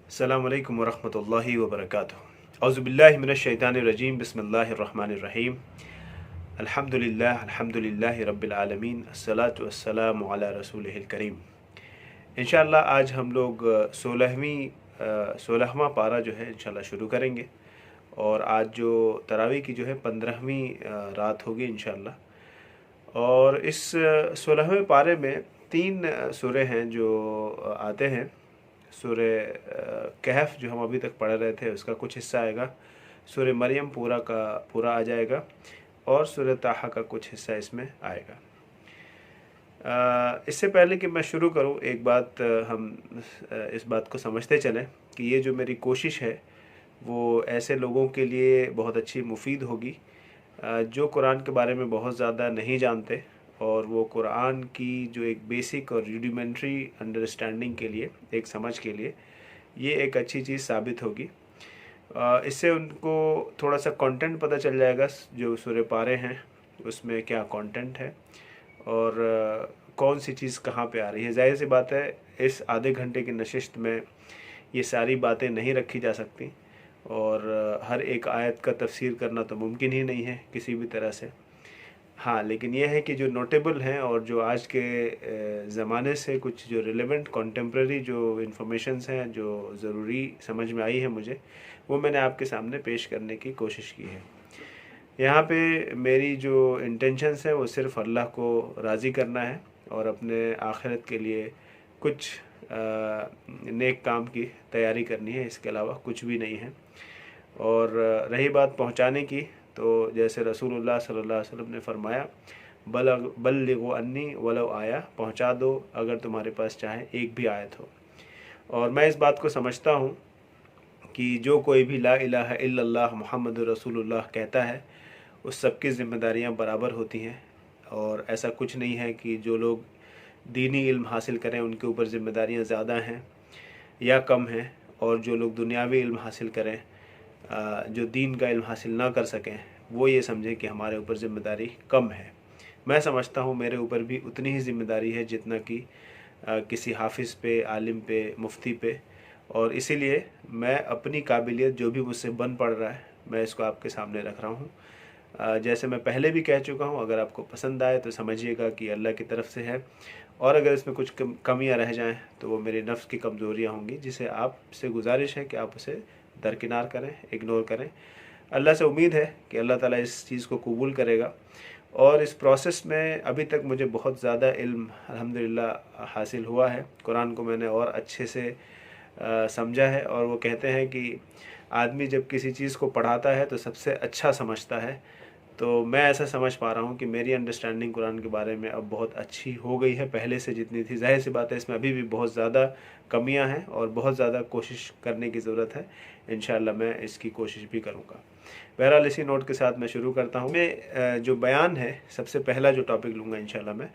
अस्सलामु अलैकुम वरहमतुल्लाहि वबरकातुहू। औज़ुबिल्लाहि मिनश्शैतानिर्रजीम, बिस्मिल्लाहिर्रहमानिर्रहीम। अल्हम्दुलिल्लाहि रब्बिल आलमीन, अस्सलातु वस्सलामु अला रसूलिहिल करीम। इंशाअल्लाह आज हम लोग 16वां पारा जो है इंशाअल्लाह शुरू करेंगे। और आज जो तरावी की जो है 15वीं रात होगी इंशाअल्लाह। और इस 16वें पारे में 3 सूरे हैं जो आते हैं। सूरे कहफ जो हम अभी तक पढ़ रहे थे उसका कुछ हिस्सा आएगा, सूरे मरियम पूरा का पूरा आ जाएगा, और सूरे ताहा का कुछ हिस्सा इसमें आएगा। इससे पहले कि मैं शुरू करूं, एक बात हम इस बात को समझते चलें कि ये जो मेरी कोशिश है वो ऐसे लोगों के लिए बहुत अच्छी मुफीद होगी जो कुरान के बारे में बहुत ज़्यादा नहीं जानते, और वो कुरान की जो एक बेसिक और रूडिमेंट्री अंडरस्टैंडिंग के लिए, एक समझ के लिए ये एक अच्छी चीज़ साबित होगी। इससे उनको थोड़ा सा कंटेंट पता चल जाएगा, जो सूरे पारे हैं उसमें क्या कंटेंट है और कौन सी चीज़ कहाँ पे आ रही है। जाहिर सी बात है इस आधे घंटे की नशिस्त में ये सारी बातें नहीं रखी जा सकती, और हर एक आयत का तफसीर करना तो मुमकिन ही नहीं है किसी भी तरह से। हाँ, लेकिन यह है कि जो नोटेबल हैं और जो आज के ज़माने से कुछ जो रिलेवेंट कॉन्टेम्प्रेरी जो इन्फॉर्मेशंस हैं जो ज़रूरी समझ में आई है मुझे, वो मैंने आपके सामने पेश करने की कोशिश की है। यहाँ पे मेरी जो इंटेंशंस हैं वो सिर्फ़ अल्लाह को राज़ी करना है और अपने आखिरत के लिए कुछ नेक काम की तैयारी करनी है, इसके अलावा कुछ भी नहीं है। और रही बात पहुँचाने की, तो जैसे रसूलुल्लाह सल्लल्लाहु अलैहि वसल्लम ने फरमाया, बल्लिगु अन्नी वलो आया, पहुँचा दो अगर तुम्हारे पास चाहे एक भी आयत हो। और मैं इस बात को समझता हूँ कि जो कोई भी ला इलाहा इल्लल्लाह मुहम्मदुर रसूलुल्लाह कहता है उस सब की ज़िम्मेदारियाँ बराबर होती हैं। और ऐसा कुछ नहीं है कि जो लोग दीनी इल्म हासिल करें उनके ऊपर ज़िम्मेदारियाँ ज़्यादा हैं या कम हैं, और जो लोग दुनियावी इल्म हासिल करें, जो दीन का इल्म हासिल ना कर सकें, वो ये समझें कि हमारे ऊपर ज़िम्मेदारी कम है। मैं समझता हूँ मेरे ऊपर भी उतनी ही ज़िम्मेदारी है जितना कि किसी हाफिज़ पे, आलिम पे, मुफ्ती पे। और इसीलिए मैं अपनी काबिलियत जो भी मुझसे बन पड़ रहा है मैं इसको आपके सामने रख रहा हूँ। जैसे मैं पहले भी कह चुका हूँ, अगर आपको पसंद आए तो समझिएगा कि अल्लाह की तरफ से है, और अगर इसमें कुछ कमियाँ रह जाएं तो वो मेरे नफ्स की कमज़ोरियाँ होंगी, जिसे आपसे गुजारिश है कि आप उसे दरकिनार करें, इग्नोर करें। अल्लाह से उम्मीद है कि अल्लाह ताला इस चीज़ को कबूल करेगा। और इस प्रोसेस में अभी तक मुझे बहुत ज़्यादा इल्म अल्हम्दुलिल्लाह हासिल हुआ है। कुरान को मैंने और अच्छे से समझा है, और वो कहते हैं कि आदमी जब किसी चीज़ को पढ़ाता है तो सबसे अच्छा समझता है। तो मैं ऐसा समझ पा रहा हूँ कि मेरी अंडरस्टैंडिंग कुरान के बारे में अब बहुत अच्छी हो गई है पहले से जितनी थी। जाहिर सी बात है इसमें अभी भी बहुत ज़्यादा कमियां हैं और बहुत ज़्यादा कोशिश करने की ज़रूरत है। इंशाअल्लाह मैं इसकी कोशिश भी करूँगा। बहरहाल इसी नोट के साथ मैं शुरू करता हूँ। मैं जो बयान है, सबसे पहला जो टॉपिक लूँगा इंशाअल्लाह मैं,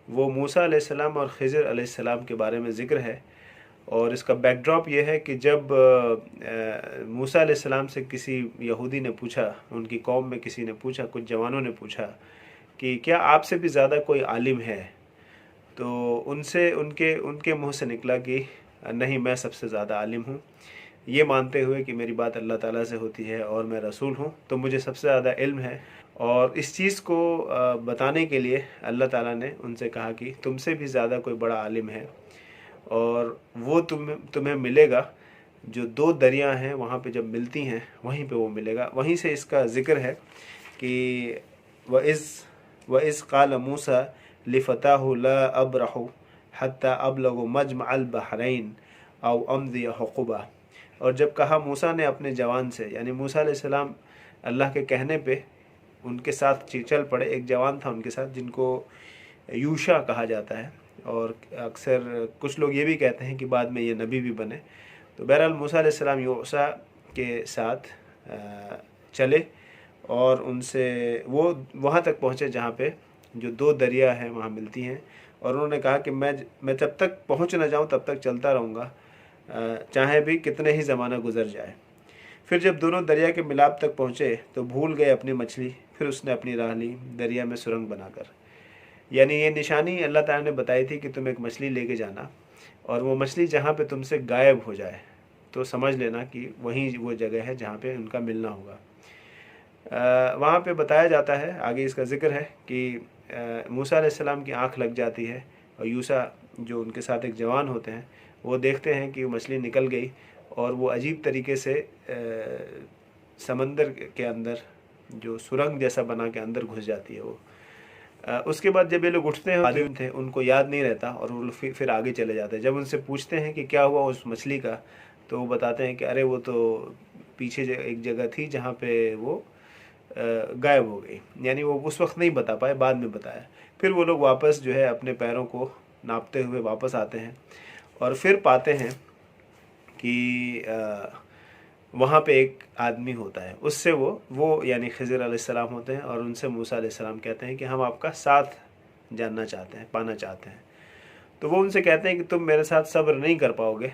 वो मूसा अलैहिस्सलाम और खिज़र अलैहिस्सलाम के बारे में ज़िक्र है। और इसका बैकड्रॉप ये है कि जब मूसा अलैहिस्सलाम से किसी यहूदी ने पूछा, उनकी कौम में किसी ने पूछा, कुछ जवानों ने पूछा कि क्या आपसे भी ज़्यादा कोई आलिम है, तो उनसे उनके उनके मुंह से निकला कि नहीं, मैं सबसे ज़्यादा आलिम हूँ। ये मानते हुए कि मेरी बात अल्लाह ताला से होती है और मैं रसूल हूँ, तो मुझे सबसे ज़्यादा इल्म है। और इस चीज़ को बताने के लिए अल्लाह ताला ने उनसे कहा कि तुमसे भी ज़्यादा कोई बड़ा आलिम है, और वो तुम्हें मिलेगा जो 2 दरिया हैं वहाँ पे जब मिलती हैं वहीं पे वो मिलेगा। वहीं से इसका ज़िक्र है कि वइज़ क़ाल मूसा लिफ़ताहु ला अब्रहु हत्ता अब्लगु मजमअल बहरैन औ अमज़ी हुक़बा। और जब कहा मूसा ने अपने जवान से, यानी मूसा अलैहिस्सलाम अल्लाह के कहने पे उनके साथ चल पड़े। एक जवान था उनके साथ जिनको यूशा कहा जाता है, और अक्सर कुछ लोग ये भी कहते हैं कि बाद में ये नबी भी बने। तो बहरहाल मूसा अलैहिस्सलाम यूशा के साथ चले और उनसे वो वहाँ तक पहुँचे जहाँ पे जो 2 दरिया हैं वहाँ मिलती हैं। और उन्होंने कहा कि मैं जब तक पहुँच ना जाऊँ तब तक चलता रहूँगा, चाहे भी कितने ही ज़माना गुजर जाए। फिर जब दोनों दरिया के मिलाप तक पहुँचे तो भूल गए अपनी मछली। फिर उसने अपनी राह ली दरिया में सुरंग बनाकर। यानी ये निशानी अल्लाह ताला ने बताई थी कि तुम एक मछली लेके जाना, और वो मछली जहाँ पे तुमसे गायब हो जाए, तो समझ लेना कि वहीं वो जगह है जहाँ पे उनका मिलना होगा। वहाँ पे बताया जाता है, आगे इसका ज़िक्र है कि मूसा अलैहिस्सलाम की आँख लग जाती है और यूसा जो उनके साथ एक जवान होते हैं वो देखते हैं कि मछली निकल गई और वो अजीब तरीके से समंदर के अंदर जो सुरंग जैसा बना के अंदर घुस जाती है वो। उसके बाद जब ये लोग उठते हैं, आलिम थे, उनको याद नहीं रहता और वो फिर आगे चले जाते हैं। जब उनसे पूछते हैं कि क्या हुआ उस मछली का, तो वो बताते हैं कि अरे वो तो पीछे एक जगह थी जहाँ पे वो गायब हो गई। यानी वो उस वक्त नहीं बता पाए, बाद में बताया। फिर वो लोग वापस जो है अपने पैरों को नापते हुए वापस आते हैं और फिर पाते हैं कि वहाँ पे एक आदमी होता है, उससे वो यानी खिज़र अलैहिस्सलाम होते हैं और उनसे मूसा अलैहिस्सलाम कहते हैं कि हम आपका साथ जानना चाहते हैं, पाना चाहते हैं। तो वो उनसे कहते हैं कि तुम मेरे साथ सब्र नहीं कर पाओगे।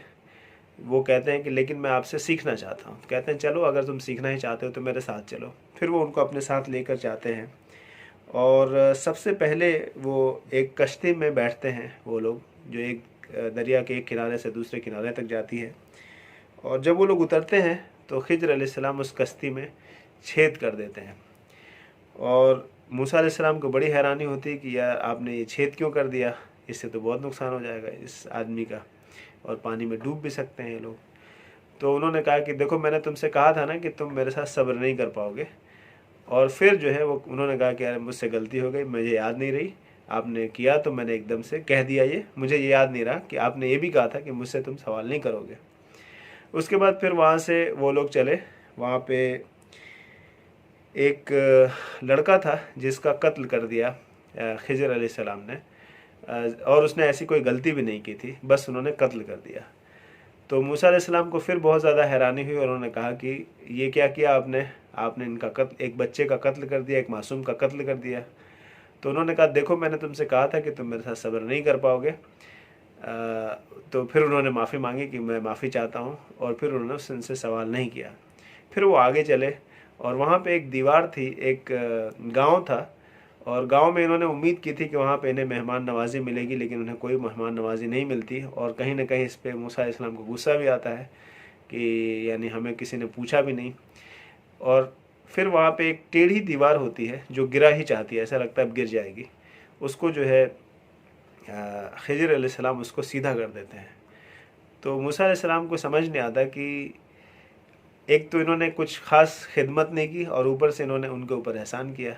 वो कहते हैं कि लेकिन मैं आपसे सीखना चाहता हूँ। कहते हैं चलो, अगर तुम सीखना ही चाहते हो तो मेरे साथ चलो। फिर वो उनको अपने साथ लेकर जाते हैं और सबसे पहले वो एक कश्ती में बैठते हैं वो लोग, जो एक दरिया के एक किनारे से दूसरे किनारे तक जाती है। और जब वो लोग उतरते हैं तो खिज़र अलैहिस्सलाम उस कश्ती में छेद कर देते हैं और मूसा अलैहिस्सलाम को बड़ी हैरानी होती है कि यार आपने ये छेद क्यों कर दिया, इससे तो बहुत नुकसान हो जाएगा इस आदमी का और पानी में डूब भी सकते हैं ये लोग। तो उन्होंने कहा कि देखो, मैंने तुमसे कहा था ना कि तुम मेरे साथ सब्र नहीं कर पाओगे। और फिर जो है वो उन्होंने कहा कि यार मुझसे गलती हो गई, मुझे याद नहीं रही, आपने किया तो मैंने एकदम से कह दिया, ये मुझे ये याद नहीं रहा कि आपने ये भी कहा था कि मुझसे तुम सवाल नहीं करोगे। उसके बाद फिर वहाँ से वो लोग चले। वहाँ पे एक लड़का था जिसका कत्ल कर दिया खिज़र अलैहिस्सलाम ने, और उसने ऐसी कोई गलती भी नहीं की थी, बस उन्होंने कत्ल कर दिया। तो मूसा अलैहिस्सलाम को फिर बहुत ज़्यादा हैरानी हुई और उन्होंने कहा कि ये क्या किया आपने इनका कत्ल, एक बच्चे का कत्ल कर दिया, एक मासूम का कत्ल कर दिया। तो उन्होंने कहा देखो, मैंने तुमसे कहा था कि तुम मेरे साथ सब्र नहीं कर पाओगे। तो फिर उन्होंने माफ़ी मांगी कि मैं माफ़ी चाहता हूँ और फिर उन्होंने उनसे सवाल नहीं किया। फिर वो आगे चले और वहाँ पे एक दीवार थी, एक गांव था और गांव में इन्होंने उम्मीद की थी कि वहाँ पे इन्हें मेहमान नवाजी मिलेगी, लेकिन उन्हें कोई मेहमान नवाजी नहीं मिलती। और कहीं ना कहीं इस पर मूसा अलैहिस्सलाम को गुस्सा भी आता है कि यानी हमें किसी ने पूछा भी नहीं। और फिर वहाँ पे एक टेढ़ी दीवार होती है जो गिरा ही चाहती है, ऐसा लगता है अब गिर जाएगी। उसको जो है खिज़र अलैहिस्सलाम उसको सीधा कर देते हैं। तो मूसा अलैहिस्सलाम को समझ नहीं आता कि एक तो इन्होंने कुछ ख़ास खिदमत नहीं की और ऊपर से इन्होंने उनके ऊपर एहसान किया।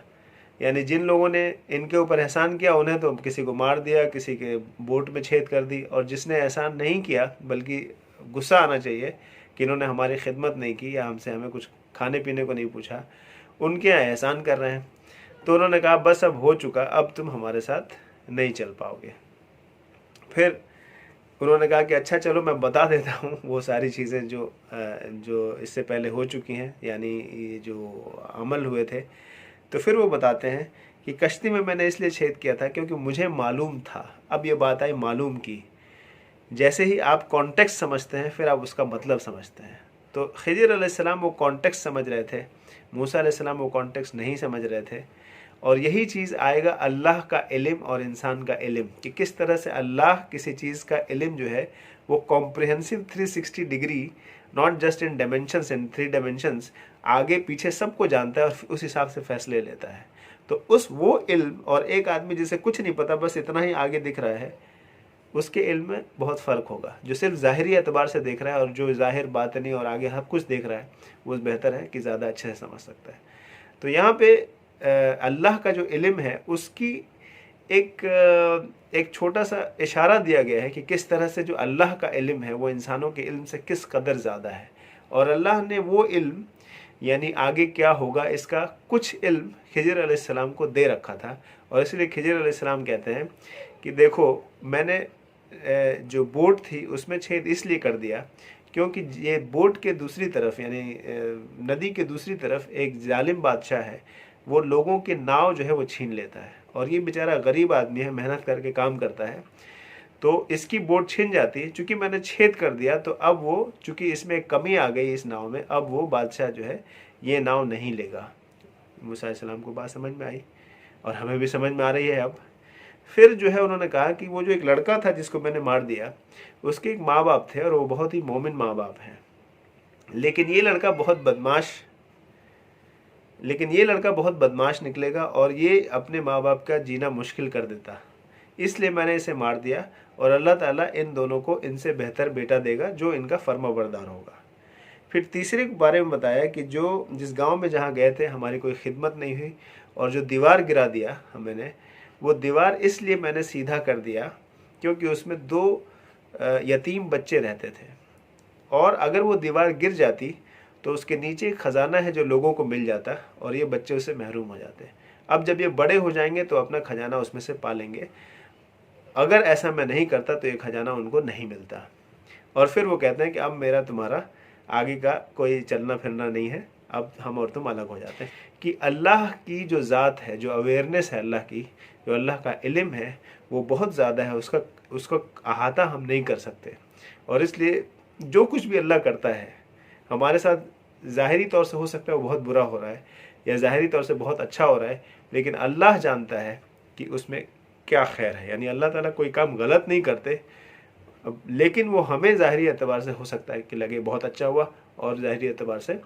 यानी जिन लोगों ने इनके ऊपर एहसान किया उन्हें तो किसी को मार दिया, किसी के बोट में छेद कर दी, और जिसने एहसान नहीं किया, बल्कि गुस्सा आना चाहिए कि इन्होंने हमारी खिदमत नहीं की या हमें कुछ खाने पीने को नहीं पूछा, उनके यहाँ एहसान कर रहे हैं। तो उन्होंने कहा बस अब हो चुका, अब तुम हमारे साथ नहीं चल पाओगे। फिर उन्होंने कहा कि अच्छा चलो मैं बता देता हूँ वो सारी चीज़ें जो इससे पहले हो चुकी हैं, यानी ये जो अमल हुए थे। तो फिर वो बताते हैं कि कश्ती में मैंने इसलिए छेद किया था क्योंकि मुझे मालूम था। अब ये बात आई मालूम की। जैसे ही आप कॉन्टेक्स्ट समझते हैं फिर आप उसका मतलब समझते हैं। तो खिज़र अलैहिस्सलाम वो कॉन्टेक्स्ट समझ रहे थे, मूसा अलैहिस्सलाम वो कॉन्टेक्स्ट नहीं समझ रहे थे। और यही चीज़ आएगा अल्लाह का इल्म और इंसान का इल्म, कि किस तरह से अल्लाह किसी चीज़ का इल्म जो है वो comprehensive 360 degree, not just in dimensions, in 3 dimensions, आगे पीछे सबको जानता है और उस हिसाब से फैसले लेता है। तो वो इल्म और एक आदमी जिसे कुछ नहीं पता, बस इतना ही आगे दिख रहा है, उसके इल्म में बहुत फ़र्क होगा। जो सिर्फ ज़ाहिरी एतबार से देख रहा है और जो ज़ाहिर बातनी और आगे हर कुछ देख रहा है, वो बेहतर है कि ज़्यादा अच्छे से समझ सकता है। तो यहाँ पे अल्लाह का जो इल्म है उसकी एक छोटा सा इशारा दिया गया है कि किस तरह से जो अल्लाह का इल्म है वो इंसानों के इल्म से किस कदर ज़्यादा है। और अल्लाह ने वो इल्म, यानी आगे क्या होगा इसका कुछ इल्म खिज़र अलैहिस्सलाम को दे रखा था। और इसलिए खिज़र अलैहिस्सलाम कहते हैं कि देखो, मैंने जो बोट थी उसमें छेद इसलिए कर दिया क्योंकि ये बोट के दूसरी तरफ, यानी नदी के दूसरी तरफ एक जालिम बादशाह है, वो लोगों के नाव जो है वो छीन लेता है। और ये बेचारा गरीब आदमी है, मेहनत करके काम करता है, तो इसकी बोट छिन जाती है। चूँकि मैंने छेद कर दिया तो अब वो, चूँकि इसमें कमी आ गई इस नाव में, अब वो बादशाह जो है ये नाव नहीं लेगा। मूसा अलैहिस्सलाम को बात समझ में आई और हमें भी समझ में आ रही है अब। फिर जो है उन्होंने कहा कि वो जो एक लड़का था जिसको मैंने मार दिया, उसके एक माँ बाप थे और वो बहुत ही मोमिन माँ बाप हैं। लेकिन ये लड़का बहुत बदमाश निकलेगा और ये अपने माँ बाप का जीना मुश्किल कर देता, इसलिए मैंने इसे मार दिया और अल्लाह ताला इन दोनों को इनसे बेहतर बेटा देगा जो इनका फर्माबरदार होगा। फिर तीसरे के बारे में बताया कि जो जिस गांव में जहाँ गए थे हमारी कोई खिदमत नहीं हुई और जो दीवार गिरा दिया मैंने, वो दीवार इसलिए मैंने सीधा कर दिया क्योंकि उसमें 2 यतीम बच्चे रहते थे, और अगर वो दीवार गिर जाती तो उसके नीचे एक ख़जाना है जो लोगों को मिल जाता और ये बच्चे उससे महरूम हो जाते। अब जब ये बड़े हो जाएंगे तो अपना खजाना उसमें से पालेंगे, अगर ऐसा मैं नहीं करता तो ये खजाना उनको नहीं मिलता। और फिर वो कहते हैं कि अब मेरा तुम्हारा आगे का कोई चलना फिरना नहीं है, अब हम और तुम अलग हो जाते हैं। कि अल्लाह की जो ज़ात है, जो अवेयरनेस है अल्लाह की, जो अल्लाह का इल्म है, वो बहुत ज़्यादा है, उसका अहाता हम नहीं कर सकते। और इसलिए जो कुछ भी अल्लाह करता है हमारे साथ ज़ाहिरी तौर से हो सकता है वो बहुत बुरा हो रहा है या ज़ाहिरी तौर से बहुत अच्छा हो रहा है, लेकिन अल्लाह जानता है कि उसमें क्या खैर है। यानी अल्लाह ताला कोई काम गलत नहीं करते, लेकिन वो हमें ज़ाहिरी एतबार से हो सकता है कि लगे बहुत अच्छा हुआ और ज़ाहिरी एतबार से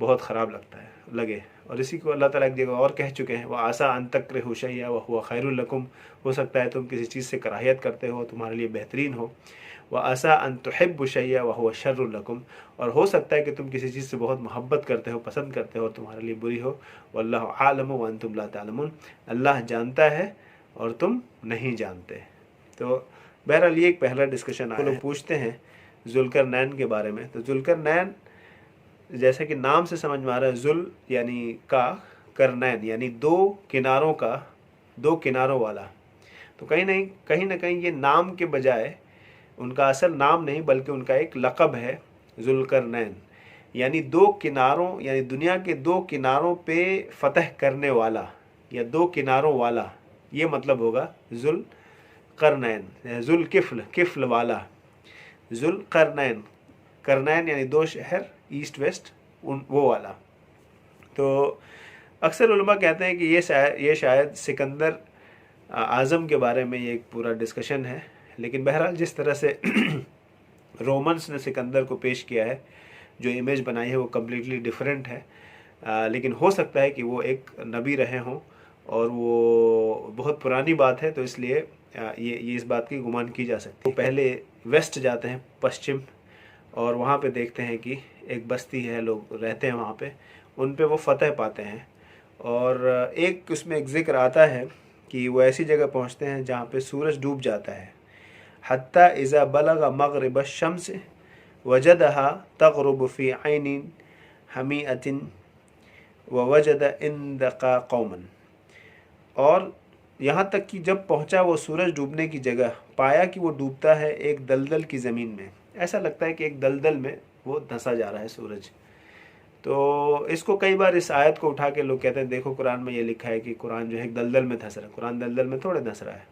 बहुत ख़राब लगता है लगे। और इसी को अल्लाह ताला एक जगह और कह चुके हैं, वह आसा अन तकरहू शैअन व हुवा खैरुल लकुम, हो सकता है तुम किसी चीज़ से कराहियत करते हो तुम्हारे लिए बेहतरीन हो। व आसा अन तुहिब्बु शैअन व हुवा शर्रुल लकुम, और हो सकता है कि तुम किसी चीज़ से बहुत मोहब्बत करते हो, पसंद करते हो और तुम्हारे लिए बुरी हो। वल्लाहु आलमु व अंतुम ला तालमून, अल्लाह जानता है और तुम नहीं जानते। तो बहरहाल ये एक पहला डिस्कशन आया। लोग पूछते हैं जुल्करनैन के बारे में, तो जुल्करनैन जैसे कि नाम से समझ में आ रहा है, जुल यानी का, करनैन यानी 2 किनारों का, 2 किनारों वाला। तो कहीं ना कहीं ये नाम के बजाय उनका असल नाम नहीं बल्कि उनका एक लक़ब है जुल्करनैन, यानी 2 किनारों, यानी दुनिया के 2 किनारों पे फतह करने वाला या 2 किनारों वाला, ये मतलब होगा जुल्करनैन। जुल्किफ्ल, किफ्ल वाला, जुल्करनैन, करनैन यानी 2 शहर ईस्ट वेस्ट, वो वाला। तो अक्सर उलमा कहते हैं कि ये शायद सिकंदर आज़म के बारे में ये एक पूरा डिस्कशन है, लेकिन बहरहाल जिस तरह से रोमन्स ने सिकंदर को पेश किया है, जो इमेज बनाई है वो कम्प्लीटली डिफरेंट है। लेकिन हो सकता है कि वो एक नबी रहे हों और वो बहुत पुरानी बात है, तो इसलिए ये इस बात की गुमान की जा सकती है। वो पहले वेस्ट जाते हैं, पश्चिम, और वहाँ पे देखते हैं कि एक बस्ती है, लोग रहते हैं वहाँ पे, उन पे वो फतह पाते हैं। और एक उसमें एक ज़िक्र आता है कि वो ऐसी जगह पहुँचते हैं जहाँ पे सूरज डूब जाता है। हत्ता इज़ा बलग मग़रिब शम्स वजदहा तग़रुब फ़ी ऐनिन हमीअतिन व वजद इंदक़ा कौमन, और यहाँ तक कि जब पहुँचा वो सूरज डूबने की जगह, पाया कि वो डूबता है एक दलदल की ज़मीन में। ऐसा लगता है कि एक दलदल में वो धंसा जा रहा है सूरज। तो इसको कई बार, इस आयत को उठा के लोग कहते हैं देखो कुरान में ये लिखा है कि कुरान जो है दलदल में धंस रहा है। कुरान दलदल में थोड़े धंस रहा है।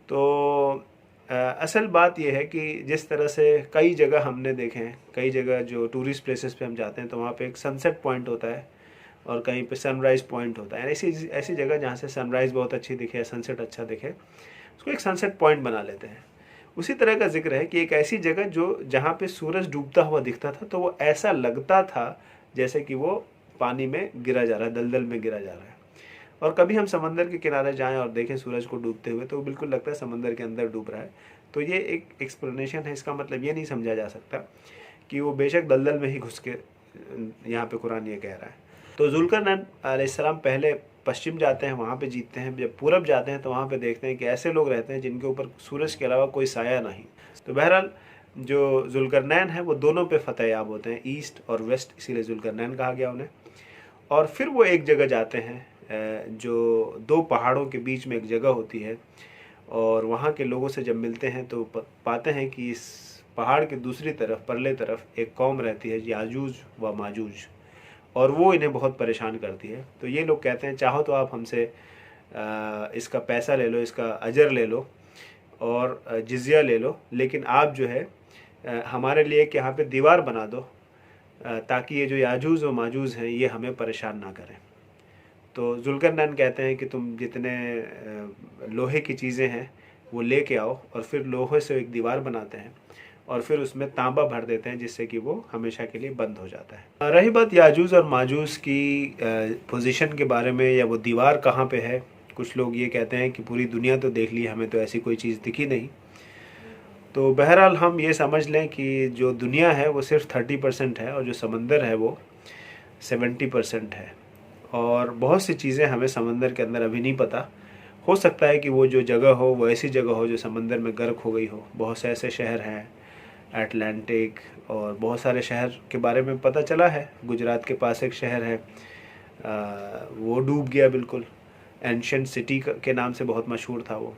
तो असल बात यह है कि जिस तरह से कई जगह हमने देखे हैं, कई जगह जो टूरिस्ट प्लेसेस पे हम जाते हैं तो वहाँ पे एक सनसेट पॉइंट होता है और कहीं पे सनराइज़ पॉइंट होता है। ऐसी जगह जहाँ से सनराइज़ बहुत अच्छी दिखे या सनसेट अच्छा दिखे, उसको एक सनसेट पॉइंट बना लेते हैं। उसी तरह का जिक्र है कि एक ऐसी जगह जो जहाँ पे सूरज डूबता हुआ दिखता था, तो वो ऐसा लगता था जैसे कि वो पानी में गिरा जा रहा है, दलदल में गिरा जा रहा है। और कभी हम समंदर के किनारे जाएं और देखें सूरज को डूबते हुए, तो बिल्कुल लगता है समंदर के अंदर डूब रहा है। तो ये एक एक्सप्लेनेशन है। इसका मतलब ये नहीं समझा जा सकता कि वो बेशक दलदल में ही घुस के, यहाँ पे कुरान ये कह रहा है। तो जुल्करनैन अलैहिस्सलाम पहले पश्चिम जाते हैं, वहाँ पे जीतते हैं। जब पूरब जाते हैं तो वहाँ पे देखते हैं कि ऐसे लोग रहते हैं जिनके ऊपर सूरज के अलावा कोई साया नहीं। तो बहरहाल जो जुल्करनैन है वो दोनों पे फतह याब होते हैं, ईस्ट और वेस्ट, इसीलिए जुल्करनैन कहा गया उन्हें। और फिर वो एक जगह जाते हैं जो 2 पहाड़ों के बीच में एक जगह होती है, और वहाँ के लोगों से जब मिलते हैं तो पाते हैं कि इस पहाड़ के दूसरी तरफ, परले तरफ एक कौम रहती है, याजूज व माजूज, और वो इन्हें बहुत परेशान करती है। तो ये लोग कहते हैं चाहो तो आप हमसे इसका पैसा ले लो, इसका अजर ले लो और जिज़िया ले लो, लेकिन आप जो है हमारे लिए कि यहाँ पे दीवार बना दो ताकि ये जो याजूज व माजूज हैं ये हमें परेशान ना करें। तो जुल्करनैन कहते हैं कि तुम जितने लोहे की चीज़ें हैं वो लेके आओ, और फिर लोहे से एक दीवार बनाते हैं और फिर उसमें तांबा भर देते हैं, जिससे कि वो हमेशा के लिए बंद हो जाता है। रही बात याजूज और माजूज की पोजीशन के बारे में, या वो दीवार कहाँ पे है, कुछ लोग ये कहते हैं कि पूरी दुनिया तो देख ली, हमें तो ऐसी कोई चीज़ दिखी नहीं। तो बहरहाल हम ये समझ लें कि जो दुनिया है वो सिर्फ 30% है और जो समंदर है वो 70% है। और बहुत सी चीज़ें हमें समंदर के अंदर अभी नहीं पता। हो सकता है कि वो जो जगह हो वो ऐसी जगह हो जो समंदर में गर्क हो गई हो। बहुत से ऐसे शहर हैं, अटलांटिक, और बहुत सारे शहर के बारे में पता चला है। गुजरात के पास एक शहर है, वो डूब गया बिल्कुल। एंशियंट सिटी के नाम से बहुत मशहूर था वो।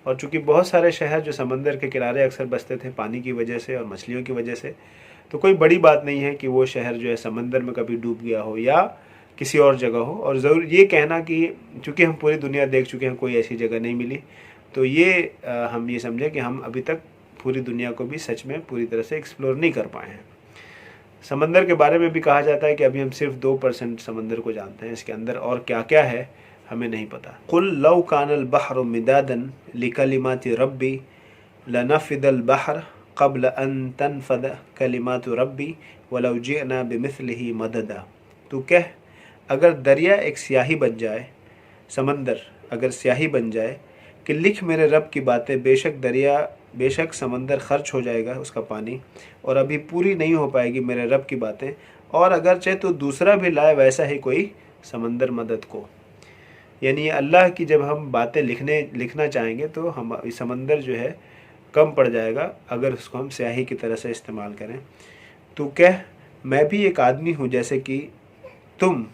और चूँकि बहुत सारे शहर जो समंदर के किनारे अक्सर बसते थे पानी की वजह से और मछलियों की वजह से, तो कोई बड़ी बात नहीं है कि वो शहर जो है समंदर में कभी डूब गया हो या किसी और जगह हो। और ज़रूर ये कहना कि चूँकि हम पूरी दुनिया देख चुके हैं, कोई ऐसी जगह नहीं मिली, तो ये हम ये समझें कि हम अभी तक पूरी दुनिया को भी सच में पूरी तरह से एक्सप्लोर नहीं कर पाए हैं। समंदर के बारे में भी कहा जाता है कि अभी हम सिर्फ 2% समंदर को जानते हैं, इसके अंदर और क्या क्या है हमें नहीं पता। कुल लौ कानल बहर मिदादन लिकलिमाति रब्बी लनफिदल बहर क़ब्ल अन तनफद कलिमातु रब्बी वलौ जिअना बिमिस्लिही मददा। तू कह, अगर दरिया एक स्याही बन जाए, समंदर अगर स्याही बन जाए कि लिख मेरे रब की बातें, बेशक समंदर खर्च हो जाएगा उसका पानी, और अभी पूरी नहीं हो पाएगी मेरे रब की बातें, और अगर चाहे तो दूसरा भी लाए वैसा ही कोई समंदर मदद को। यानी अल्लाह की जब हम बातें लिखना चाहेंगे तो हम समंदर जो है कम पड़ जाएगा अगर उसको हम स्याही की तरह से इस्तेमाल करें। तो कह, मैं भी एक आदमी हूँ जैसे कि तुम,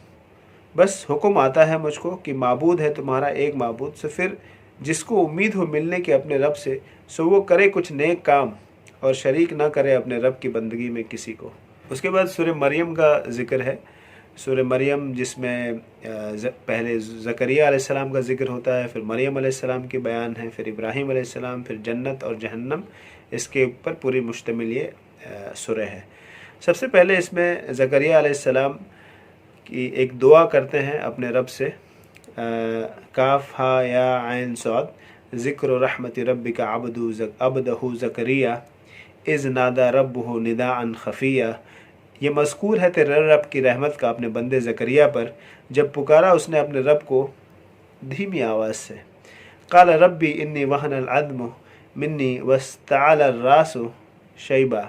बस हुक्म आता है मुझको कि माबूद है तुम्हारा एक माबूद, से फिर जिसको उम्मीद हो मिलने की अपने रब से, सो वो करे कुछ नेक काम और शरीक ना करे अपने रब की बंदगी में किसी को। उसके बाद सूरह मरियम का ज़िक्र है। सूरह मरियम जिसमें पहले ज़करिया अलैहिस्सलाम का ज़िक्र होता है, फिर मरियम अलैहिस्सलाम के बयान है, फिर इब्राहीम अलैहिस्सलाम, फिर जन्नत और जहन्नम, इसके ऊपर पूरी मुश्तमिल ये सूरह है। सबसे पहले इसमें ज़करिया अलैहिस्सलाम की एक दुआ करते हैं अपने रब से, काफ हा या आइन सौद, ज़िक्र रहमत रब्बिका अब्दहु ज़करिया इज़ नादा रब्बुहु निदाअन खफिया। ये मज़कूर है तेरे रब की रहमत का अपने बंदे ज़करिया पर, जब पुकारा उसने अपने रब को धीमी आवाज़ से। क़ाल रब्बी इन्नी वहनल अज़्मु मिन्नी वस्तअल अर्रासु शैबा।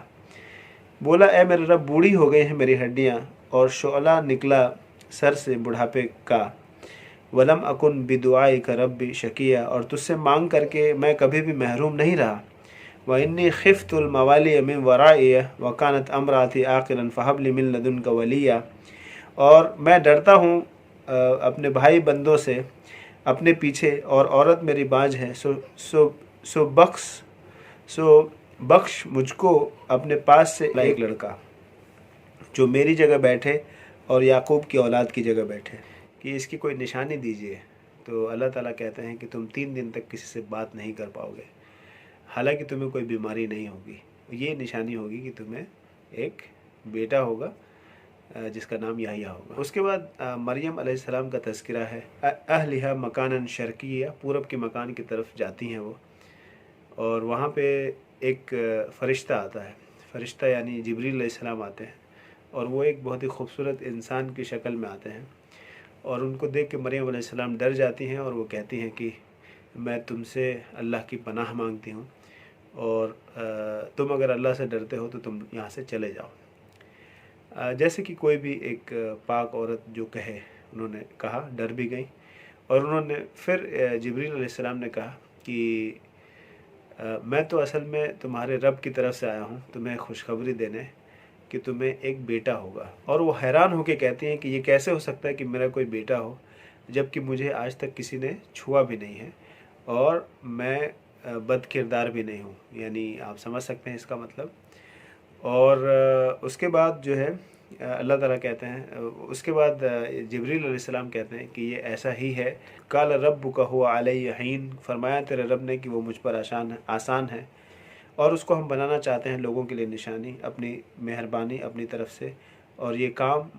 बोला, ए मेरे रब, बूढ़ी हो गई हैं मेरी हड्डियाँ और शोला निकला सर से बुढ़ापे का। वलम अकुन बिदुआई का रब्बी शकिया, और तुझसे मांग करके मैं कभी भी महरूम नहीं रहा। व इन्नी खिफ्तुल मवाली मिन वराई व कानत अमराती आकिरन फ़हबली मिन लदुनका वलिया, और मैं डरता हूँ अपने भाई बंदों से अपने पीछे, और औरत मेरी बाँझ है, सो बख्श मुझको अपने पास से एक लड़का जो मेरी जगह बैठे और याकूब की औलाद की जगह बैठे, कि इसकी कोई निशानी दीजिए। तो अल्लाह ताला कहते हैं कि तुम 3 दिन तक किसी से बात नहीं कर पाओगे, हालांकि तुम्हें कोई बीमारी नहीं होगी। ये निशानी होगी कि तुम्हें एक बेटा होगा जिसका नाम याहिया होगा। उसके बाद मरियम अलैहिस्सलाम का तज़किरा है। अहलिहा मकानन शर्किया, पूरब के मकान की तरफ जाती हैं वो, और वहाँ पे एक फ़रिश्ता आता है। फ़रिश्ता यानी जिब्रील अलैहिस्सलाम आते हैं, और वो एक बहुत ही खूबसूरत इंसान की शक्ल में आते हैं, और उनको देख के मरियम अलैहिस्सलाम डर जाती हैं, और वो कहती हैं कि मैं तुमसे अल्लाह की पनाह मांगती हूँ, और तुम अगर अल्लाह से डरते हो तो तुम यहाँ से चले जाओ। जैसे कि कोई भी एक पाक औरत जो कहे, उन्होंने कहा, डर भी गई, और उन्होंने फिर जिब्रील अलैहिस्सलाम ने कहा कि मैं तो असल में तुम्हारे रब की तरफ से आया हूँ तुम्हें खुशखबरी देने कि तुम्हें एक बेटा होगा। और वो हैरान होकर कहती हैं कि ये कैसे हो सकता है कि मेरा कोई बेटा हो, जबकि मुझे आज तक किसी ने छुआ भी नहीं है और मैं बद किरदार भी नहीं हूँ। यानी आप समझ सकते हैं इसका मतलब। और उसके बाद जो है अल्लाह ताला कहते हैं, उसके बाद जिब्रील अलैहिस्सलाम कहते हैं कि ये ऐसा ही है। काल रब्बुका हुवा अलैहि हईन, फरमाया तेरे रब ने कि वो मुझ पर आसान है, और उसको हम बनाना चाहते हैं लोगों के लिए निशानी, अपनी मेहरबानी अपनी तरफ से, और ये काम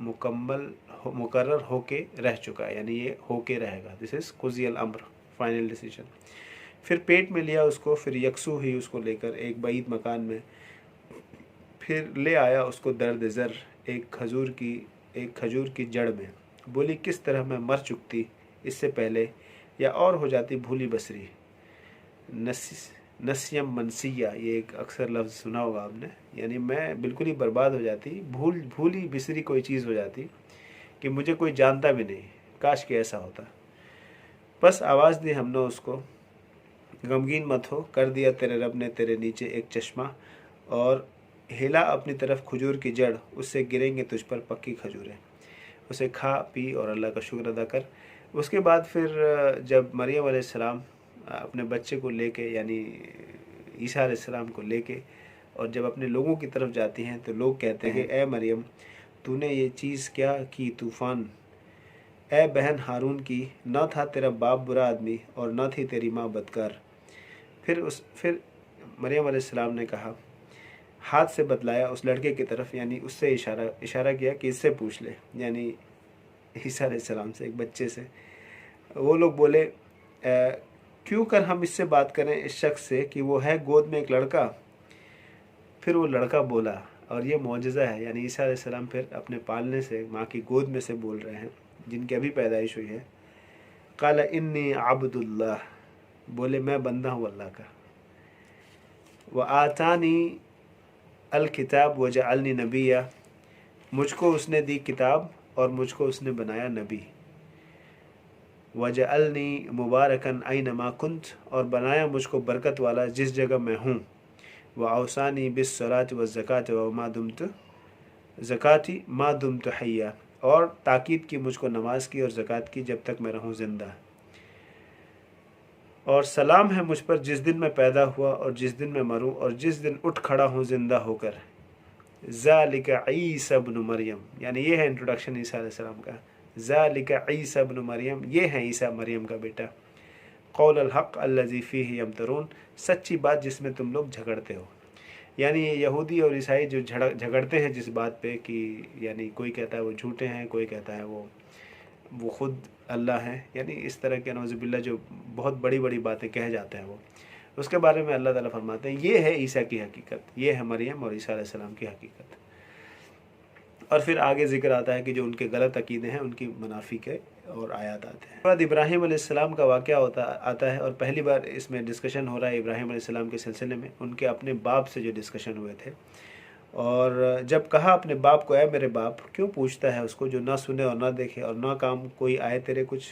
मुकर्रर होके रह चुका है, यानी ये होके रहेगा। दिस इज़ कुज़ियल अम्र, फाइनल डिसीजन। फिर पेट में लिया उसको, फिर यकसू ही उसको लेकर एक बईद मकान में फिर ले आया उसको दर्द ज़र एक खजूर की जड़ में। बोली किस तरह मैं मर चुकती इससे पहले, या और हो जाती भूली बसरी। नस्यम मनसिया, ये एक अक्सर लफ्ज़ सुना होगा आपने, यानी मैं बिल्कुल ही बर्बाद हो जाती, भूली बिसरी कोई चीज़ हो जाती कि मुझे कोई जानता भी नहीं, काश कि ऐसा होता। बस आवाज़ दी हमने उसको, गमगीन मत हो, कर दिया तेरे रब ने तेरे नीचे एक चश्मा, और हिला अपनी तरफ खजूर की जड़, उससे गिरेंगे तुझ पर पक्की खजूरें। उसे खा पी और अल्लाह का शुक्र अदा कर। उसके बाद फिर जब मरियम अलैहिस्सलाम अपने बच्चे को लेके, यानी ईसा अलैहिस्सलाम को लेके, और जब अपने लोगों की तरफ जाती हैं तो लोग कहते हैं कि ए मरियम तूने ये चीज़ क्या की तूफ़ान, ए बहन हारून की, न था तेरा बाप बुरा आदमी और न थी तेरी माँ बदकार। फिर मरियम अलैहिस्सलाम ने कहा, हाथ से बतलाया उस लड़के की तरफ, यानी उससे इशारा किया कि इससे पूछ ले, यानी ईसा अलैहिस्सलाम से, एक बच्चे से। वो लोग बोले क्यों कर हम इससे बात करें, इस शख्स से कि वो है गोद में एक लड़का। फिर वो लड़का बोला, और ये मौजज़ा है, यानी ईसा अलैहिस्सलाम फिर अपने पालने से माँ की गोद में से बोल रहे हैं, जिनकी अभी पैदाइश हुई है। काला इन्नी अब्दुल्लाह, बोले मैं बंदा हूँ अल्लाह का। व आतानी अल किताब व जअलनी नबिया, मुझको उसने दी किताब और मुझको उसने बनाया नबी। व जअलनी मुबारकन ऐनमा कुंत, और बनाया मुझको बरकत वाला जिस जगह मैं हूँ। व औसानी बिस सलात व ज़कात व मा दुमत हय्या, और ताकीद की मुझको नमाज की और ज़कात की जब तक मैं रहूँ ज़िंदा। और सलाम है मुझ पर जिस दिन मैं पैदा हुआ और जिस दिन मैं मरूँ और जिस दिन उठ खड़ा हूँ ज़िंदा होकर। ज़ालिका ईसा इब्न मरियम, यानी ये है इंट्रोडक्शन ईसा अलैहिस्सलाम का। ज़ालिका ईसा इब्न मरियम, ये है ईसा मरियम का बेटा। कौल अल हक़ अल्लज़ी फ़ीही यमतरून, सच्ची बात जिसमें तुम लोग झगड़ते हो। यानी ये यहूदी और ईसाई जो झगड़ते हैं जिस बात पे कि, यानी कोई कहता है वो झूठे हैं, कोई कहता है वो ख़ुद अल्लाह है, यानी इस तरह के नौज़ुबिल्लाह जो बहुत बड़ी बड़ी बातें कह जाते हैं, वो उसके बारे में अल्लाह ताला फरमाते हैं ये है ईसा की हकीकत, ये है मरियम और ईसा अलैहिस्सलाम की हकीकत। और फिर आगे जिक्र आता है कि जो उनके गलत अकीदे हैं उनकी मुनाफिक है और आयत आते हैं। बाद इब्राहीम अलैहिस्सलाम का वाक़या आता है, और पहली बार इसमें डिस्कशन हो रहा है इब्राहीम अलैहिस्सलाम के सिलसिले में। उनके अपने बाप से जो डिस्कशन हुए थे, और जब कहा अपने बाप को, ऐ मेरे बाप, क्यों पूछता है उसको जो ना सुने और ना देखे और ना काम कोई आए तेरे कुछ।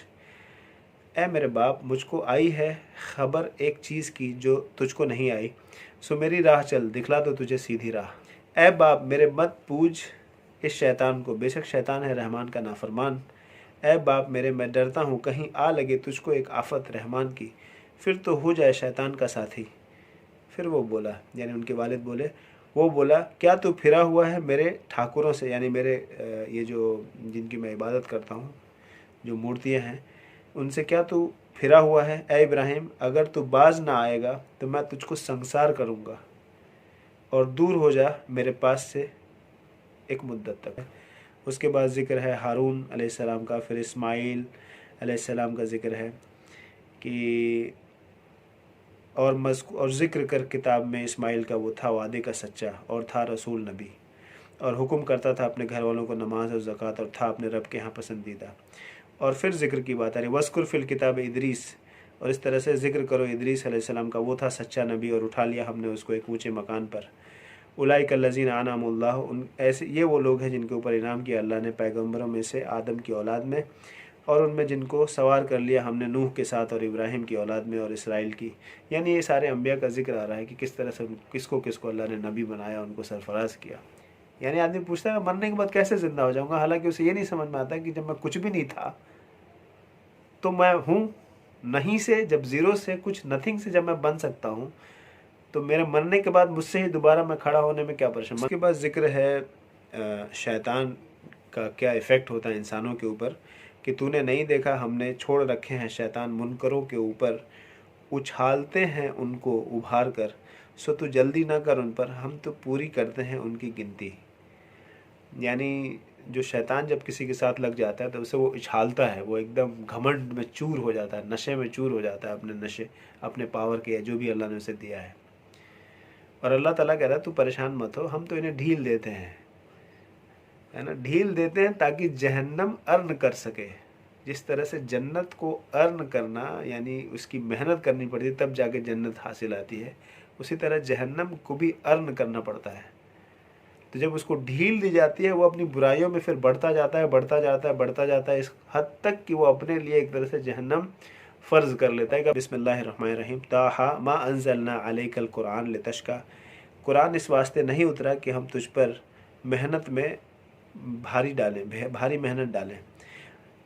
ऐ मेरे बाप, मुझको आई है खबर एक चीज़ की जो तुझको नहीं आई, सो मेरी राह चल, दिखला दो तुझे सीधी राह। ऐ बाप मेरे मत पूछ इस शैतान को, बेशक शैतान है रहमान का नाफरमान। ऐ बाप मेरे, मैं डरता हूँ कहीं आ लगे तुझको एक आफत रहमान की, फिर तो हो जाए शैतान का साथी। फिर वो बोला, यानी उनके वालिद बोले, वो बोला क्या तू फिरा हुआ है मेरे ठाकुरों से, यानी मेरे ये जो जिनकी मैं इबादत करता हूँ, जो मूर्तियाँ हैं, उनसे क्या तू फिरा हुआ है। ऐ इब्राहिम, अगर तू बाज ना आएगा तो मैं तुझको संसार करूँगा, और दूर हो जा मेरे पास से एक मुद्दत तक। उसके बाद ज़िक्र है हारून अलैहिस्सलाम का, फिर इस्माइल अलैहिस्सलाम का ज़िक्र है कि और ज़िक्र कर किताब में इस्माइल का, वो था वादे का सच्चा और था रसूल नबी, और हुक्म करता था अपने घर वालों को नमाज और ज़कात, और था अपने रब के यहाँ पसंदीदा। और फिर ज़िक्र की बात आ रही, वस्कुर फिल किताब इदरीस, और इस तरह से ज़िक्र करो इदरीस अलैहिस्सलाम का, वो था सच्चा नबी और उठा लिया हमने उसको एक ऊँचे मकान पर। उलाइक अल्लज़ीना अनअमुल्लाह, उन ऐसे ये वो लोग हैं जिनके ऊपर इनाम किया अल्लाह ने पैगम्बरों में से आदम की औलाद में, और उनमें जिनको सवार कर लिया हमने नूह के साथ और इब्राहिम की औलाद में और इसराइल की। यानी ये सारे अम्बिया का जिक्र आ रहा है कि किस तरह से किसको किसको अल्लाह ने नबी बनाया, उनको सरफराज किया। यानी आदमी पूछता है मरने के बाद कैसे ज़िंदा हो जाऊँगा, हालांकि उसे ये नहीं समझ में आता कि जब मैं कुछ भी नहीं था तो मैं हूँ नहीं से, जब ज़ीरो से, कुछ नथिंग से जब मैं बन सकता हूँ, तो मेरे मरने के बाद मुझसे ही दोबारा मैं खड़ा होने में क्या परेशान। उसके बाद जिक्र है शैतान का क्या इफ़ेक्ट होता है इंसानों के ऊपर, कि तूने नहीं देखा हमने छोड़ रखे हैं शैतान मुनकरों के ऊपर, उछालते हैं उनको उभार कर, सो तू जल्दी ना कर उन पर, हम तो पूरी करते हैं उनकी गिनती। यानी जो शैतान जब किसी के साथ लग जाता है तो उसे वो उछालता है, वो एकदम घमंड में चूर हो जाता है, नशे में चूर हो जाता है, अपने नशे, अपने पावर के, जो भी अल्लाह ने उसे दिया है। और अल्लाह ताला कह रहा है तू परेशान मत हो, हम तो इन्हें ढील देते हैं, है ना, ढील देते हैं ताकि जहन्नम अर्न कर सके। जिस तरह से जन्नत को अर्न करना यानी उसकी मेहनत करनी पड़ती है तब जाके जन्नत हासिल आती है, उसी तरह जहन्नम को भी अर्न करना पड़ता है। तो जब उसको ढील दी जाती है वो अपनी बुराइयों में फिर बढ़ता जाता है, बढ़ता जाता है, बढ़ता जाता है, इस हद तक कि वो अपने लिए एक तरह से जहन्नम फ़र्ज कर लेता है। बिस्मिल्लाहिर्रहमानिर्रहीम, ताहा मा अंज़लना अलैकल कुरान लितश्का, कुरान इस वास्ते नहीं उतरा कि हम तुझ पर मेहनत में भारी मेहनत डालें।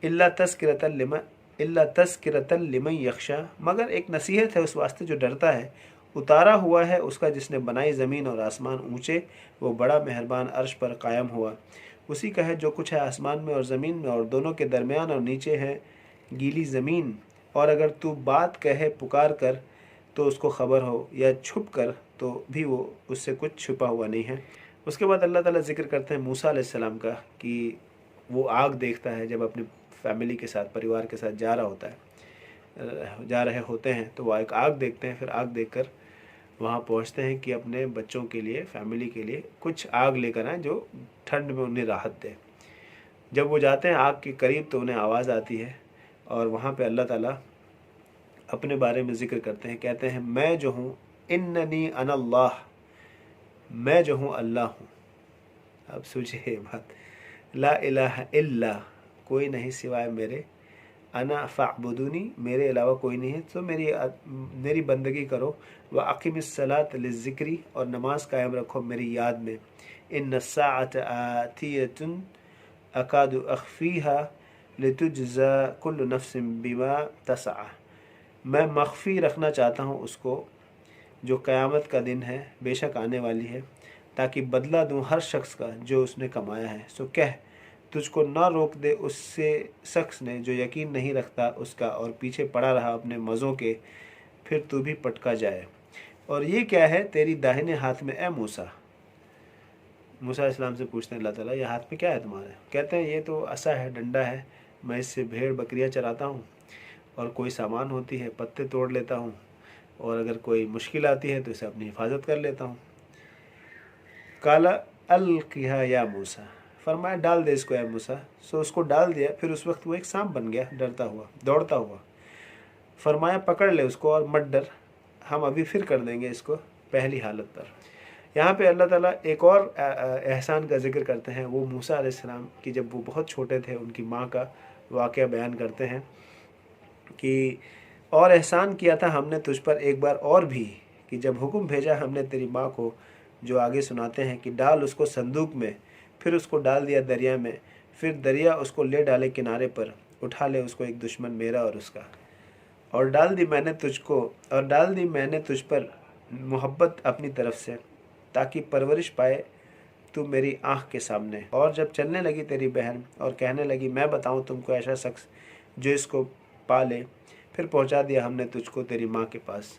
इल्ला तज़किरतन लिमन यख्शा, मगर एक नसीहत है उस वास्ते जो डरता है। उतारा हुआ है उसका जिसने बनाई ज़मीन और आसमान ऊँचे, वो बड़ा मेहरबान अर्श पर कायम हुआ। उसी का है जो कुछ है आसमान में और ज़मीन में, और दोनों के दरमियान और नीचे है गीली ज़मीन। और अगर तू बात कहे पुकार कर तो उसको ख़बर हो, या छुप कर तो भी वो उससे कुछ छुपा हुआ नहीं है। उसके बाद अल्लाह ताला ज़िक्र करते हैं मूसा अलैहिस्सलाम का कि वो आग देखता है जब अपने फैमिली के साथ, परिवार के साथ जा रहे होते हैं, तो वो एक आग देखते हैं। फिर आग देखकर वहाँ पहुँचते हैं कि अपने बच्चों के लिए, फैमिली के लिए कुछ आग लेकर आएँ जो ठंड में उन्हें राहत दे। जब वो जाते हैं आग के करीब तो उन्हें आवाज़ आती है, और वहाँ पे अल्लाह ताला अपने बारे में ज़िक्र करते हैं, कहते हैं मैं जो हूँ, इन्ननी अनल्लाह, मैं जो हूँ अल्लाह हूँ। अब सोचिए ये बात, ला इलाहा इल्ला, कोई नहीं सिवाय मेरे, अना फ़अबुदूनी, मेरे अलावा कोई नहीं है तो मेरी बंदगी करो। व अक़िमिस्सलात लिज़्ज़िक्री, और नमाज कायम रखो मेरी याद में। इन्नस्साअत आतियतुन अकादु अख़फ़ीहा लितुज्ज़ा कुल्लु नफ्सिन बिमा तसआ, मैं मख्फ़ी रखना चाहता हूँ उसको जो क़यामत का दिन है, बेशक आने वाली है, ताकि बदला दूँ हर शख्स का जो उसने कमाया है। सो कह, तुझको ना रोक दे उससे शख्स ने जो यकीन नहीं रखता उसका और पीछे पड़ा रहा अपने मज़ों के, फिर तू भी पटका जाए। और ये क्या है तेरी दाहिने हाथ में, ए मूसा? मूसा इस्लाम से पूछते हैं अल्लाह ताला, ये हाथ में क्या है तुम्हारे? कहते हैं ये तो असा है, डंडा है, मैं इससे भेड़ बकरियाँ चराता हूँ, और कोई सामान होती है पत्ते तोड़ लेता हूँ, और अगर कोई मुश्किल आती है तो इसे अपनी हिफाजत कर लेता हूँ। काला अलकिहा या मूसा, फरमाया डाल दे इसको या मूसा। सो उसको डाल दिया, फिर उस वक्त वो एक सांप बन गया, डरता हुआ, दौड़ता हुआ। फरमाया पकड़ ले उसको और मत डर, हम अभी फिर कर देंगे इसको पहली हालत पर। यहाँ पे अल्लाह ताला एक और एहसान का जिक्र करते हैं। वो मूसा अलैहिस्सलाम की जब वो बहुत छोटे थे, उनकी माँ का वाक़या बयान करते हैं कि और एहसान किया था हमने तुझ पर एक बार और भी, कि जब हुक्म भेजा हमने तेरी माँ को, जो आगे सुनाते हैं कि डाल उसको संदूक में, फिर उसको डाल दिया दरिया में, फिर दरिया उसको ले डाले किनारे पर, उठा ले उसको एक दुश्मन मेरा और उसका। और डाल दी मैंने तुझ पर मोहब्बत अपनी तरफ से, ताकि परवरिश पाए तू मेरी आँख के सामने। और जब चलने लगी तेरी बहन और कहने लगी मैं बताऊँ तुमको ऐसा शख्स जो इसको पाले, फिर पहुँचा दिया हमने तुझको तेरी माँ के पास,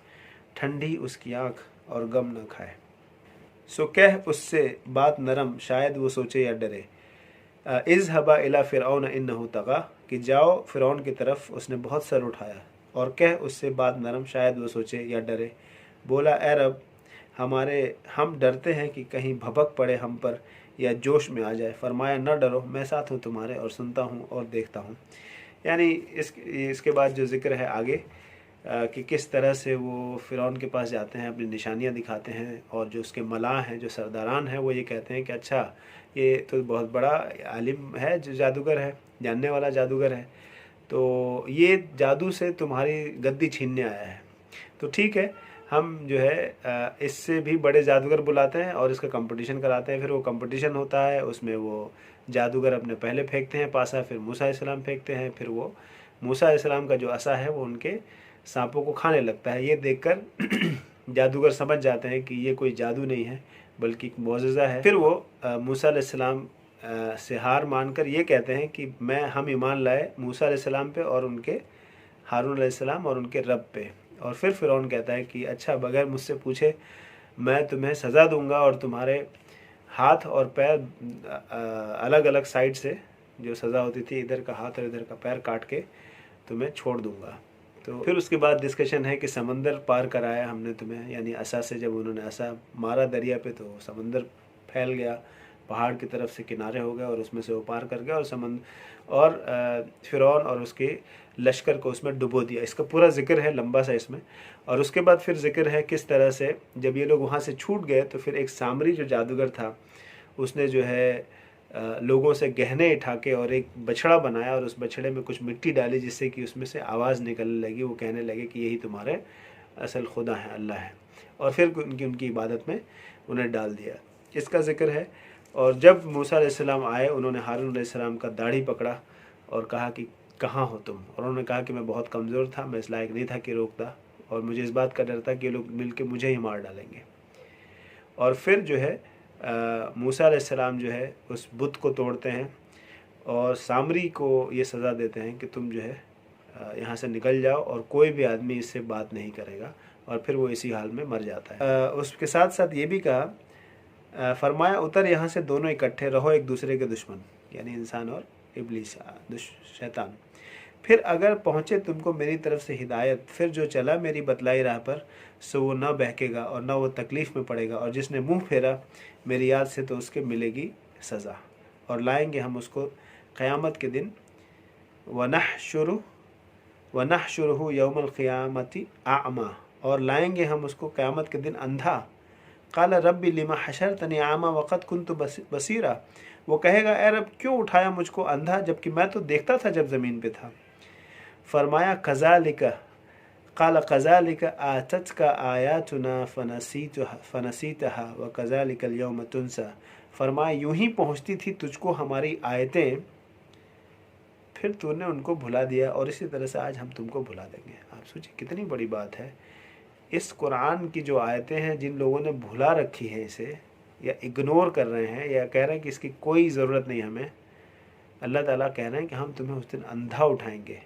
ठंडी उसकी आँख और गम न खाए। सो कह उससे बात नरम, शायद वो सोचे या डरे। इज़हबा इला फ़िरऔन इन्नहु तग़ा, कि जाओ फ़िरौन की तरफ, उसने बहुत सर उठाया। और कह उससे बात नरम, शायद वो सोचे या डरे। बोला ए रब हम डरते हैं कि कहीं भपक पड़े हम पर या जोश में आ जाए। फरमाया न डरो, मैं साथ हूँ तुम्हारे, और सुनता हूँ और देखता हूँ। यानी इसके बाद जो ज़िक्र है आगे कि किस तरह से वो फ़िरौन के पास जाते हैं, अपनी निशानियां दिखाते हैं, और जो उसके मलाह हैं, जो सरदारान हैं, वो ये कहते हैं कि अच्छा ये तो बहुत बड़ा आलिम है, जो जादूगर है, जानने वाला जादूगर है, तो ये जादू से तुम्हारी गद्दी छीनने आया है। तो ठीक है, हम जो है इससे भी बड़े जादूगर बुलाते हैं और इसका कंपटीशन कराते हैं। फिर वो कंपटीशन होता है, उसमें वो जादूगर अपने पहले फेंकते हैं पासा, फिर मूसा अलैहिस्सलाम फेंकते हैं, फिर वो मूसा अलैहिस्सलाम का जो असा है वो उनके सांपों को खाने लगता है। ये देखकर जादूगर समझ जाते हैं कि ये कोई जादू नहीं है बल्कि एक मौजज़ा है। फिर वो मूसा अलैहिस्सलाम से हार मानकर ये कहते हैं कि हम ईमान लाए मूसा अलैहिस्सलाम पे और उनके हारून अलैहिस्सलाम और उनके रब पे। और फिर फ़िरौन कहता है कि अच्छा बगैर मुझसे पूछे मैं तुम्हें सज़ा दूंगा और तुम्हारे हाथ और पैर अलग अलग साइड से, जो सज़ा होती थी, इधर का हाथ और इधर का पैर काट के तुम्हें छोड़ दूंगा। तो फिर उसके बाद डिस्कशन है कि समंदर पार कराया हमने तुम्हें, यानी असा से जब उन्होंने असा मारा दरिया पे तो समंदर फैल गया, पहाड़ की तरफ से किनारे हो गए और उसमें से वो पार कर गया और फ़िरौन और उसके लश्कर को उसमें डुबो दिया। इसका पूरा जिक्र है लंबा सा इसमें। और उसके बाद फिर जिक्र है किस तरह से जब ये लोग वहाँ से छूट गए तो फिर एक सामरी जो जादूगर था उसने जो है लोगों से गहने उठा के और एक बछड़ा बनाया और उस बछड़े में कुछ मिट्टी डाली जिससे कि उसमें से आवाज़ निकलने लगी। वो कहने लगे कि यही तुम्हारे असल खुदा है, अल्लाह है। और फिर उनकी इबादत में उन्हें डाल दिया, इसका जिक्र है। और जब मूसा अलैहिस्सलाम आए उन्होंने हारून अलैहिस्सलाम का दाढ़ी पकड़ा और कहा कि कहाँ हो तुम, और उन्होंने कहा कि मैं बहुत कमज़ोर था, मैं इस लायक नहीं था कि रोकता, और मुझे इस बात का डर था कि ये लोग मिल के मुझे ही मार डालेंगे। और फिर जो है मूसा अलैहिस्सलाम जो है उस बुत को तोड़ते हैं और सामरी को ये सज़ा देते हैं कि तुम जो है यहाँ से निकल जाओ और कोई भी आदमी इससे बात नहीं करेगा, और फिर वो इसी हाल में मर जाता है। उसके साथ साथ ये भी कहा, फरमाया उतर यहाँ से, दोनों इकट्ठे रहो एक दूसरे के दुश्मन, यानी इंसान और इब्लीस शैतान। फिर अगर पहुँचे तुमको मेरी तरफ से हिदायत, फिर जो चला मेरी बतलाई राह पर, सो वो न बहकेगा और न वो तकलीफ़ में पड़ेगा, और जिसने मुंह फेरा मेरी याद से तो उसके मिलेगी सज़ा। और लाएंगे हम उसको क़यामत के दिन, वनहशुरुहु यौमल क़ियामति आमा, और लाएंगे हम उसको क़यामत के दिन अंधा। क़ाल रब्बी लिमा हशरतनी आमा वक़द कुन्तु बसीरा, वो कहेगा ए रब क्यों उठाया मुझको अंधा जबकि मैं तो देखता था जब ज़मीन पे था। फरमाया कज़ालिका, क़ाल कज़ालिका आततका आयातुना फ़नसीतहा व कज़ालिकल यौम तुनसा, फरमाया यूं ही पहुँचती थी तुझको हमारी आयतें, फिर तूने उनको भुला दिया और इसी तरह से आज हम तुमको भुला देंगे। आप सोचिए कितनी बड़ी बात है। इस कुरान की जो आयतें हैं, जिन लोगों ने भुला रखी हैं इसे, या इग्नोर कर रहे हैं, या कह रहे हैं कि इसकी कोई ज़रूरत नहीं हमें, अल्लाह ताला कह रहे हैं कि हम तुम्हें उस दिन अंधा उठाएंगे।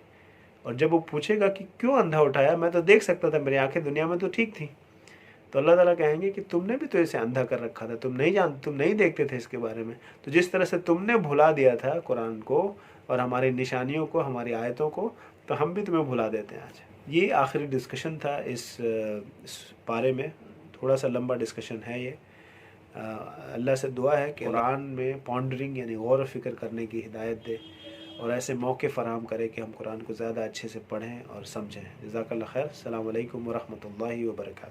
और जब वो पूछेगा कि क्यों अंधा उठाया, मैं तो देख सकता था, मेरी आंखें दुनिया में तो ठीक थी, तो अल्लाह ताला कहेंगे कि तुमने भी तो इसे अंधा कर रखा था, तुम नहीं देखते थे इसके बारे में। तो जिस तरह से तुमने भुला दिया था कुरान को और हमारी निशानियों को, हमारी आयतों को, तो हम भी तुम्हें भुला देते हैं आज। ये आखिरी डिस्कशन था इस बारे में, थोड़ा सा लंबा डिस्कशन है ये। अल्लाह से दुआ है कि कुरान में पॉन्डरिंग यानी गौर फ़िक्र करने की हिदायत दे और ऐसे मौके फ़राहम करे कि हम कुरान को ज़्यादा अच्छे से पढ़ें और समझें। जज़ाकल्लाह खैर। अस्सलामु अलैकुम व रहमतुल्लाहि व बरकातहू।